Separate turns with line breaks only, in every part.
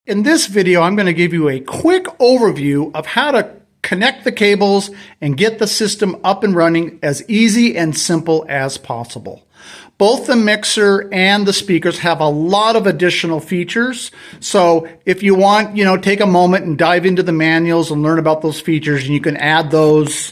In this video, I'm going to give you a quick overview of how to connect the cables and get the system up and running as easy and simple as possible. Both the mixer and the speakers have a lot of additional features. So if you want, take a moment and dive into the manuals and learn about those features, and you can add those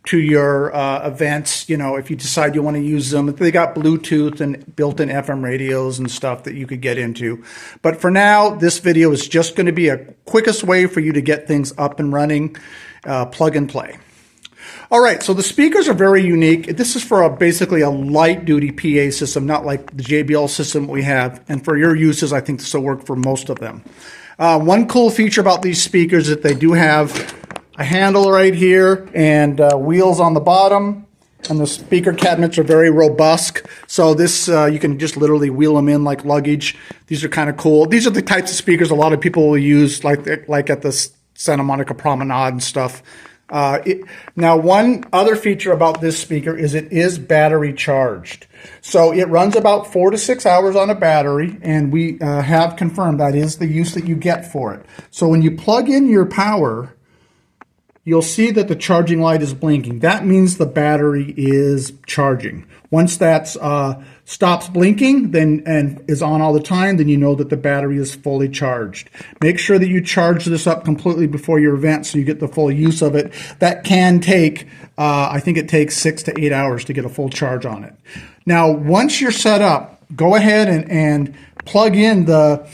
to your events, if you decide you want to use them. They got Bluetooth and built-in FM radios and stuff that you could get into. But for now, this video is just going to be a quickest way for you to get things up and running, plug and play. All right, so the speakers are very unique. This is for basically a light-duty PA system, not like the JBL system we have. And for your uses, I think this will work for most of them. One cool feature about these speakers is that they do have a handle right here and wheels on the bottom, and the speaker cabinets are very robust. So this you can just literally wheel them in like luggage. These are kind of cool. These are the types of speakers a lot of people will use, like at the Santa Monica Promenade and stuff. Now, one other feature about this speaker is it is battery charged. So it runs about 4 to 6 hours on a battery, and we have confirmed that is the use that you get for it. So when you plug in your power, you'll see that the charging light is blinking. That means the battery is charging. Once that stops blinking and is on all the time, then you know that the battery is fully charged. Make sure that you charge this up completely before your event so you get the full use of it. That can take, I think it takes 6 to 8 hours to get a full charge on it. Now, once you're set up, go ahead and plug in the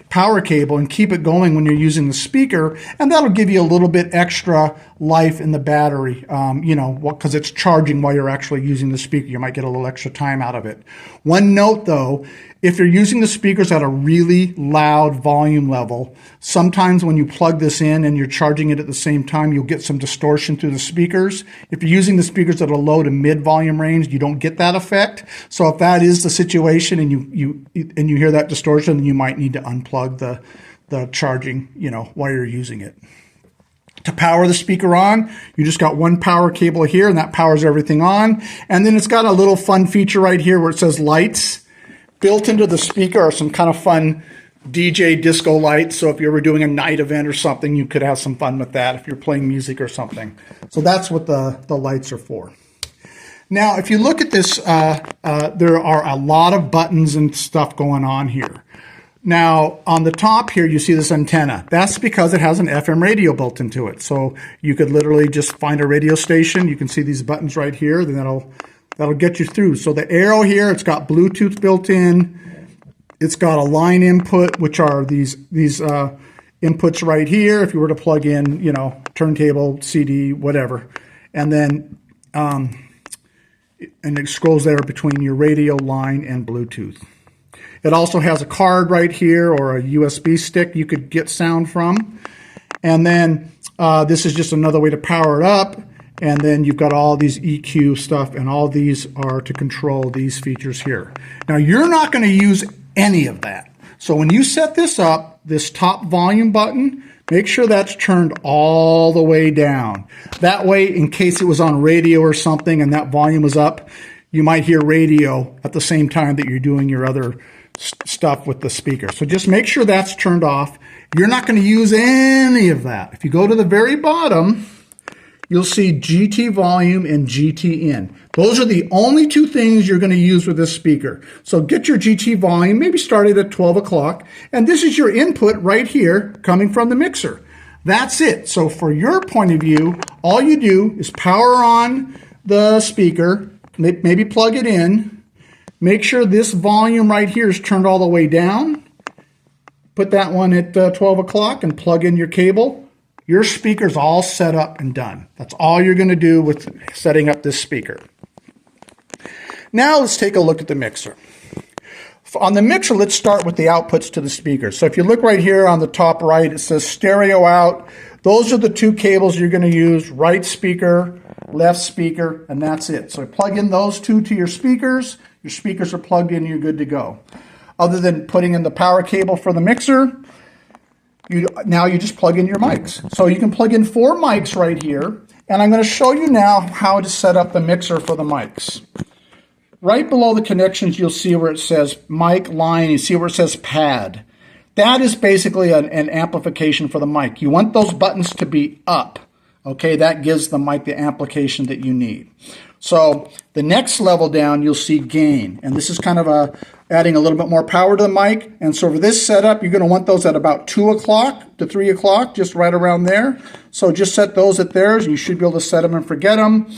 power cable and keep it going when you're using the speaker, and that'll give you a little bit extra life in the battery, because it's charging while you're actually using the speaker. You might get a little extra time out of it. One note though, if you're using the speakers at a really loud volume level, sometimes when you plug this in and you're charging it at the same time, you'll get some distortion through the speakers. If you're using the speakers at a low to mid volume range, you don't get that effect. So if that is the situation and you hear that distortion, then you might need to unplug the charging, while you're using it. To power the speaker on, you just got one power cable here, and that powers everything on. And then it's got a little fun feature right here where it says lights. Built into the speaker are some kind of fun DJ disco lights. So if you're ever doing a night event or something, you could have some fun with that if you're playing music or something. So that's what the lights are for. Now, if you look at this, there are a lot of buttons and stuff going on here. Now, on the top here, you see this antenna. That's because it has an FM radio built into it. So you could literally just find a radio station. You can see these buttons right here. Then that'll get you through. So the arrow here, it's got Bluetooth built in. It's got a line input, which are these inputs right here. If you were to plug in, turntable, CD, whatever. And then, and it scrolls there between your radio line and Bluetooth. It also has a card right here or a USB stick you could get sound from. And then this is just another way to power it up. And then you've got all these EQ stuff, and all these are to control these features here. Now, you're not going to use any of that. So when you set this up, this top volume button, make sure that's turned all the way down. That way, in case it was on radio or something and that volume was up, you might hear radio at the same time that you're doing your other stuff with the speaker. So just make sure that's turned off. You're not going to use any of that. If you go to the very bottom, you'll see GT volume and GT in. Those are the only two things you're going to use with this speaker. So get your GT volume, maybe start it at 12 o'clock. And this is your input right here coming from the mixer. That's it. So for your point of view, all you do is power on the speaker, maybe plug it in. Make sure this volume right here is turned all the way down. Put that one at 12 o'clock and plug in your cable. Your speaker's all set up and done. That's all you're going to do with setting up this speaker. Now let's take a look at the mixer. On the mixer, let's start with the outputs to the speaker. So if you look right here on the top right, it says stereo out. Those are the two cables you're going to use, right speaker, left speaker, and that's it. So plug in those two to your speakers. Your speakers are plugged in, you're good to go. Other than putting in the power cable for the mixer, now you just plug in your mics. So you can plug in 4 mics right here, and I'm going to show you now how to set up the mixer for the mics. Right below the connections, you'll see where it says mic line. You see where it says pad. That is basically an amplification for the mic. You want those buttons to be up. Okay, that gives the mic the amplification that you need. So the next level down, you'll see gain. And this is kind of adding a little bit more power to the mic. And so for this setup, you're going to want those at about 2 o'clock to 3 o'clock, just right around there. So just set those at theirs. You should be able to set them and forget them.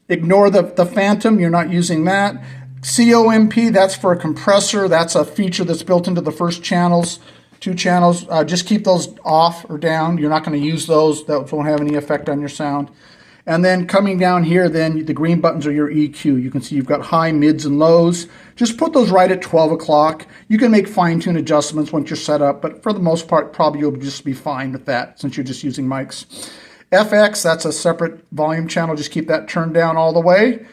Ignore the phantom. You're not using that. COMP, that's for a compressor. That's a feature that's built into the first channels. 2 channels. Just keep those off or down. You're not going to use those. That won't have any effect on your sound. And then coming down here, then the green buttons are your EQ. You can see you've got high, mids, and lows. Just put those right at 12 o'clock. You can make fine-tune adjustments once you're set up, but for the most part, probably you'll just be fine with that since you're just using mics. FX, that's a separate volume channel. Just keep that turned down all the way.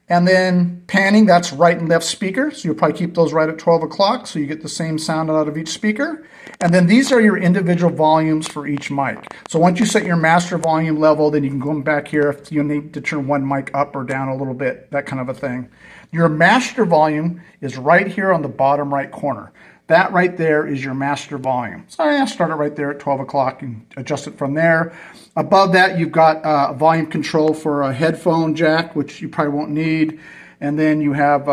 And then panning, that's right and left speaker. So you'll probably keep those right at 12 o'clock so you get the same sound out of each speaker. And then these are your individual volumes for each mic. So once you set your master volume level, then you can go back here if you need to turn one mic up or down a little bit, that kind of a thing. Your master volume is right here on the bottom right corner. That right there is your master volume. So I start it right there at 12 o'clock and adjust it from there. Above that, you've got a volume control for a headphone jack, which you probably won't need. And then you have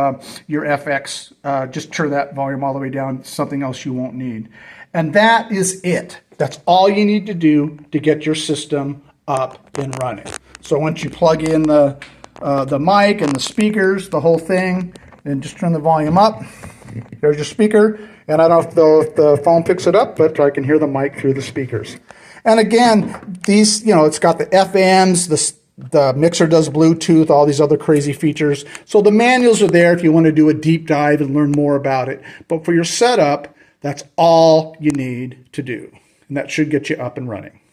your FX. Just turn that volume all the way down, something else you won't need. And that is it. That's all you need to do to get your system up and running. So once you plug in the mic and the speakers, the whole thing, then just turn the volume up. There's your speaker. And I don't know if the phone picks it up, but I can hear the mic through the speakers. And again, these, it's got the FMs, the mixer does Bluetooth, all these other crazy features. So the manuals are there if you want to do a deep dive and learn more about it. But for your setup, that's all you need to do. And that should get you up and running.